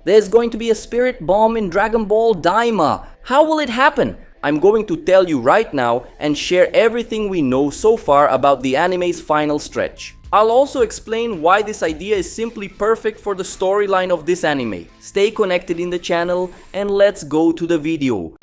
There's going to be a spirit bomb in Dragon Ball DAIMA. How will it happen? I'm going to tell you right now and share everything we know so far about the anime's final stretch. I'll also explain why this idea is simply perfect for the storyline of this anime. Stay connected in the channel and let's go to the video.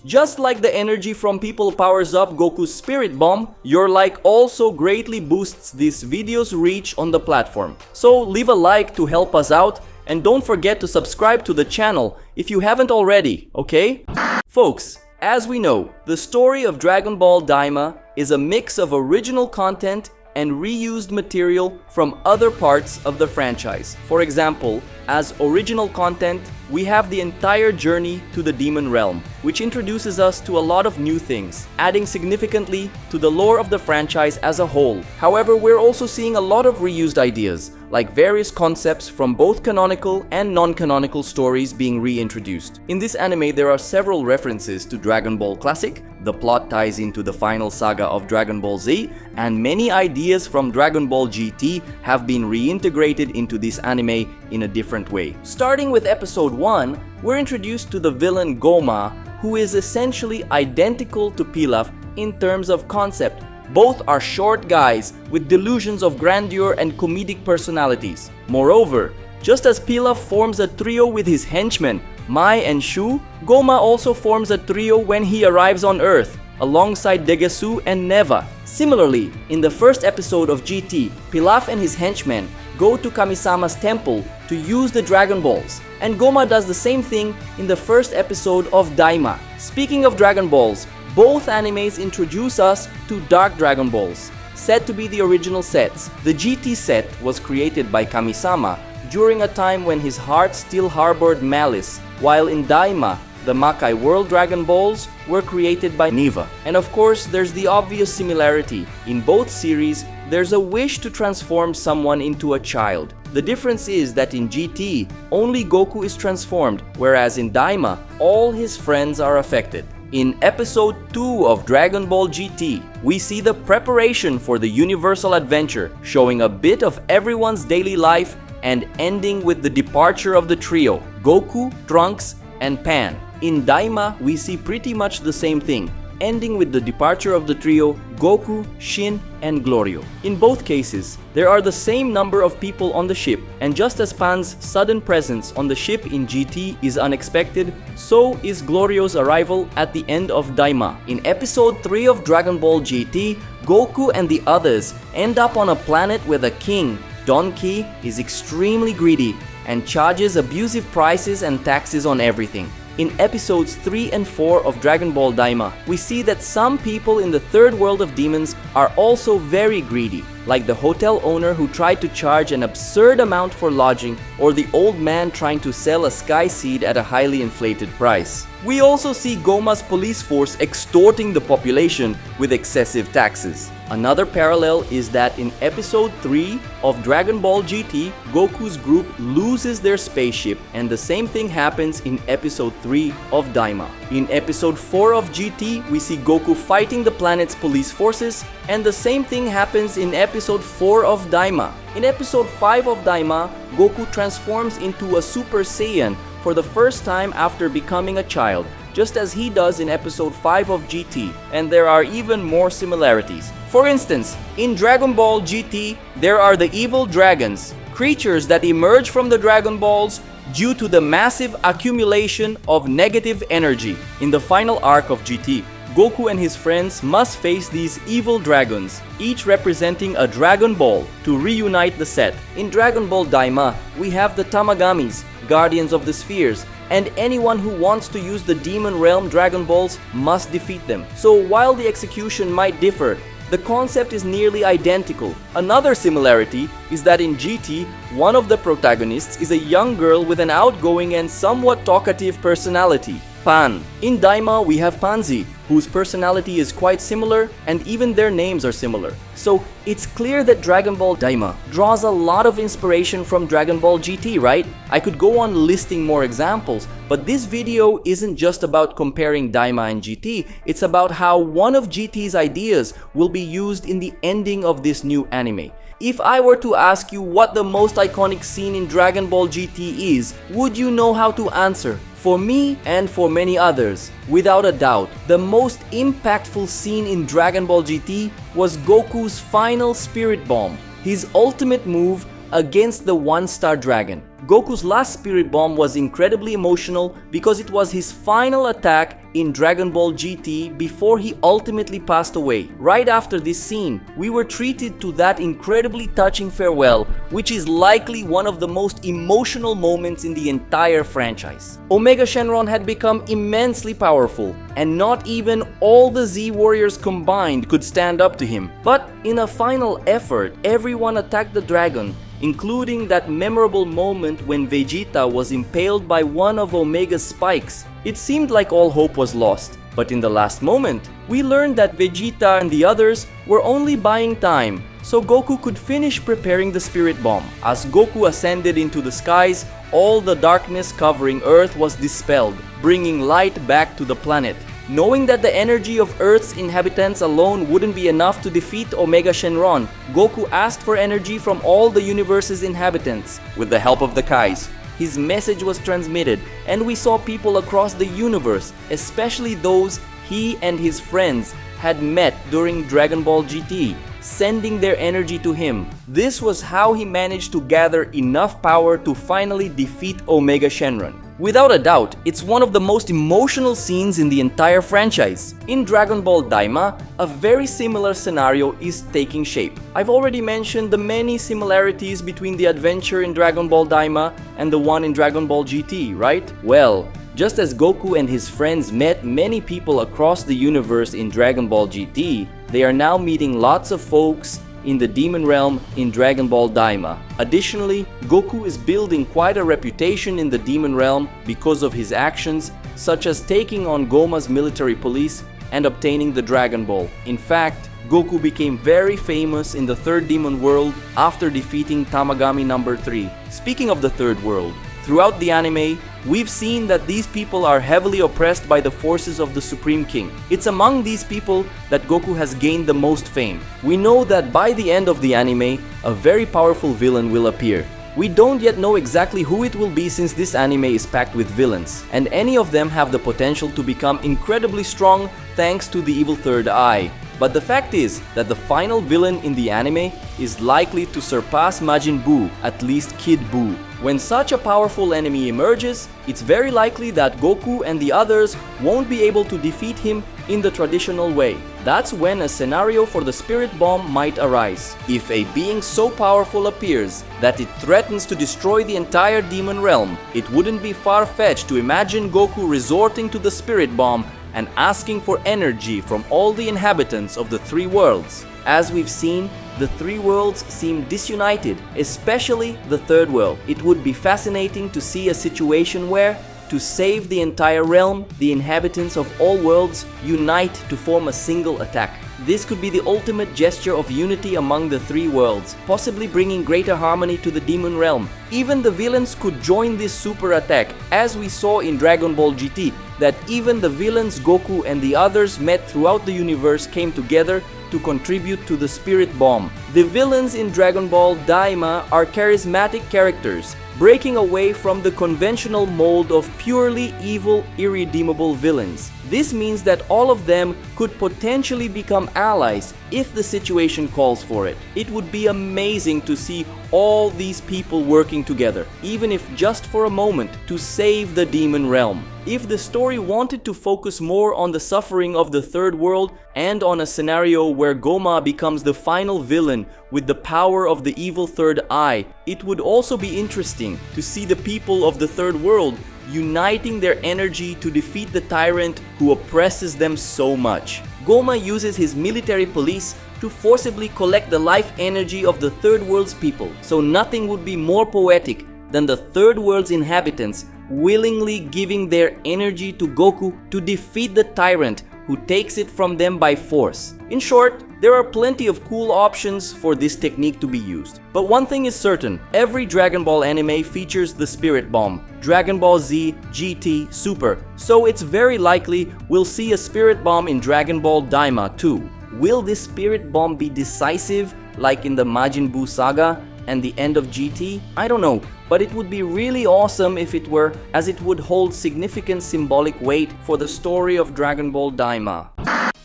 Just like the energy from people powers up Goku's spirit bomb, your like also greatly boosts this video's reach on the platform. So leave a like to help us out and don't forget to subscribe to the channel if you haven't already, okay? Folks, as we know, the story of Dragon Ball DAIMA is a mix of original content and reused material from other parts of the franchise. For example, as original content, we have the entire journey to the Demon Realm, which introduces us to a lot of new things, adding significantly to the lore of the franchise as a whole. However, we're also seeing a lot of reused ideas, like various concepts from both canonical and non-canonical stories being reintroduced. In this anime, there are several references to Dragon Ball Classic, the plot ties into the final saga of Dragon Ball Z, and many ideas from Dragon Ball GT have been reintegrated into this anime in a different way. Starting with episode 1, we're introduced to the villain Goma, who is essentially identical to Pilaf in terms of concept. Both are short guys with delusions of grandeur and comedic personalities. Moreover, just as Pilaf forms a trio with his henchmen, Mai and Shu, Goma also forms a trio when he arrives on Earth, alongside Degesu and Neva. Similarly, in the first episode of GT, Pilaf and his henchmen go to Kamisama's temple to use the Dragon Balls, and Goma does the same thing in the first episode of DAIMA. Speaking of Dragon Balls, both animes introduce us to Dark Dragon Balls, said to be the original sets. The GT set was created by Kamisama during a time when his heart still harbored malice, while in DAIMA, the Makai World Dragon Balls were created by Neva. And of course, there's the obvious similarity. In both series, there's a wish to transform someone into a child. The difference is that in GT, only Goku is transformed, whereas in DAIMA, all his friends are affected. In episode 2 of Dragon Ball GT, we see the preparation for the universal adventure, showing a bit of everyone's daily life and ending with the departure of the trio, Goku, Trunks, and Pan. In DAIMA, we see pretty much the same thing, ending with the departure of the trio, Goku, Shin, and Glorio. In both cases, there are the same number of people on the ship, and just as Pan's sudden presence on the ship in GT is unexpected, so is Glorio's arrival at the end of DAIMA. In episode 3 of Dragon Ball GT, Goku and the others end up on a planet where the king, Don Ki, is extremely greedy and charges abusive prices and taxes on everything. In episodes 3 and 4 of Dragon Ball DAIMA, we see that some people in the third world of demons are also very greedy, like the hotel owner who tried to charge an absurd amount for lodging, or the old man trying to sell a sky seed at a highly inflated price. We also see Goma's police force extorting the population with excessive taxes. Another parallel is that in episode 3 of Dragon Ball GT, Goku's group loses their spaceship, and the same thing happens in episode 3 of DAIMA. In episode 4 of GT, we see Goku fighting the planet's police forces, and the same thing happens in episode 4 of DAIMA. In episode 5 of DAIMA, Goku transforms into a Super Saiyan for the first time after becoming a child, just as he does in episode 5 of GT, and there are even more similarities. For instance, in Dragon Ball GT, there are the evil dragons, creatures that emerge from the Dragon Balls due to the massive accumulation of negative energy. In the final arc of GT, Goku and his friends must face these evil dragons, each representing a Dragon Ball, to reunite the set. In Dragon Ball DAIMA, we have the Tamagamis, Guardians of the Spheres, and anyone who wants to use the Demon Realm Dragon Balls must defeat them. So while the execution might differ, the concept is nearly identical. Another similarity is that in GT, one of the protagonists is a young girl with an outgoing and somewhat talkative personality. Pan. In DAIMA, we have Panzi, whose personality is quite similar, and even their names are similar. So it's clear that Dragon Ball DAIMA draws a lot of inspiration from Dragon Ball GT, right? I could go on listing more examples, but this video isn't just about comparing DAIMA and GT, it's about how one of GT's ideas will be used in the ending of this new anime. If I were to ask you what the most iconic scene in Dragon Ball GT is, would you know how to answer? For me and for many others, without a doubt, the most impactful scene in Dragon Ball GT was Goku's final Spirit Bomb, his ultimate move against the one-star dragon. Goku's last Spirit Bomb was incredibly emotional because it was his final attack in Dragon Ball GT before he ultimately passed away. Right after this scene, we were treated to that incredibly touching farewell, which is likely one of the most emotional moments in the entire franchise. Omega Shenron had become immensely powerful, and not even all the Z Warriors combined could stand up to him. But in a final effort, everyone attacked the dragon, including that memorable moment when Vegeta was impaled by one of Omega's spikes. It seemed like all hope was lost, but in the last moment, we learned that Vegeta and the others were only buying time, so Goku could finish preparing the Spirit Bomb. As Goku ascended into the skies, all the darkness covering Earth was dispelled, bringing light back to the planet. Knowing that the energy of Earth's inhabitants alone wouldn't be enough to defeat Omega Shenron, Goku asked for energy from all the universe's inhabitants. With the help of the Kais, his message was transmitted, and we saw people across the universe, especially those he and his friends had met during Dragon Ball GT, sending their energy to him. This was how he managed to gather enough power to finally defeat Omega Shenron. Without a doubt, it's one of the most emotional scenes in the entire franchise. In Dragon Ball DAIMA, a very similar scenario is taking shape. I've already mentioned the many similarities between the adventure in Dragon Ball DAIMA and the one in Dragon Ball GT, right? Well, just as Goku and his friends met many people across the universe in Dragon Ball GT, they are now meeting lots of folks in the Demon Realm in Dragon Ball DAIMA. Additionally, Goku is building quite a reputation in the Demon Realm because of his actions, such as taking on Goma's military police and obtaining the Dragon Ball. In fact, Goku became very famous in the third demon world after defeating Tamagami number 3. Speaking of the third world, throughout the anime, we've seen that these people are heavily oppressed by the forces of the Supreme King. It's among these people that Goku has gained the most fame. We know that by the end of the anime, a very powerful villain will appear. We don't yet know exactly who it will be since this anime is packed with villains, and any of them have the potential to become incredibly strong thanks to the evil third eye. But the fact is that the final villain in the anime is likely to surpass Majin Buu, at least Kid Buu. When such a powerful enemy emerges, it's very likely that Goku and the others won't be able to defeat him in the traditional way. That's when a scenario for the Spirit Bomb might arise. If a being so powerful appears that it threatens to destroy the entire Demon Realm, it wouldn't be far-fetched to imagine Goku resorting to the Spirit Bomb and asking for energy from all the inhabitants of the three worlds. As we've seen, the three worlds seem disunited, especially the third world. It would be fascinating to see a situation where, to save the entire realm, the inhabitants of all worlds unite to form a single attack. This could be the ultimate gesture of unity among the three worlds, possibly bringing greater harmony to the Demon Realm. Even the villains could join this super attack, as we saw in Dragon Ball GT, that even the villains Goku and the others met throughout the universe came together to contribute to the Spirit Bomb. The villains in Dragon Ball DAIMA are charismatic characters, breaking away from the conventional mold of purely evil, irredeemable villains. This means that all of them could potentially become allies if the situation calls for it. It would be amazing to see all these people working together, even if just for a moment, to save the Demon Realm. If the story wanted to focus more on the suffering of the third world and on a scenario where Goma becomes the final villain with the power of the evil third eye, it would also be interesting to see the people of the third world uniting their energy to defeat the tyrant who oppresses them so much. Goma uses his military police to forcibly collect the life energy of the third world's people, so nothing would be more poetic than the third world's inhabitants willingly giving their energy to Goku to defeat the tyrant who takes it from them by force. In short, there are plenty of cool options for this technique to be used. But one thing is certain, every Dragon Ball anime features the Spirit Bomb, Dragon Ball Z, GT, Super, so it's very likely we'll see a Spirit Bomb in Dragon Ball DAIMA too. Will this Spirit Bomb be decisive like in the Majin Buu saga and the end of GT? I don't know, but it would be really awesome if it were, as it would hold significant symbolic weight for the story of Dragon Ball DAIMA.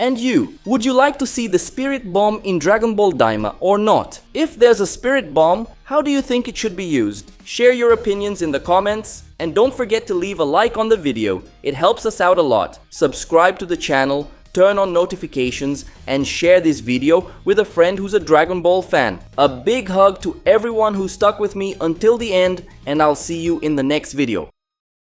And you, would you like to see the Spirit Bomb in Dragon Ball DAIMA or not? If there's a Spirit Bomb, how do you think it should be used? Share your opinions in the comments, and don't forget to leave a like on the video, it helps us out a lot. Subscribe to the channel, turn on notifications, and share this video with a friend who's a Dragon Ball fan. A big hug to everyone who stuck with me until the end, and I'll see you in the next video.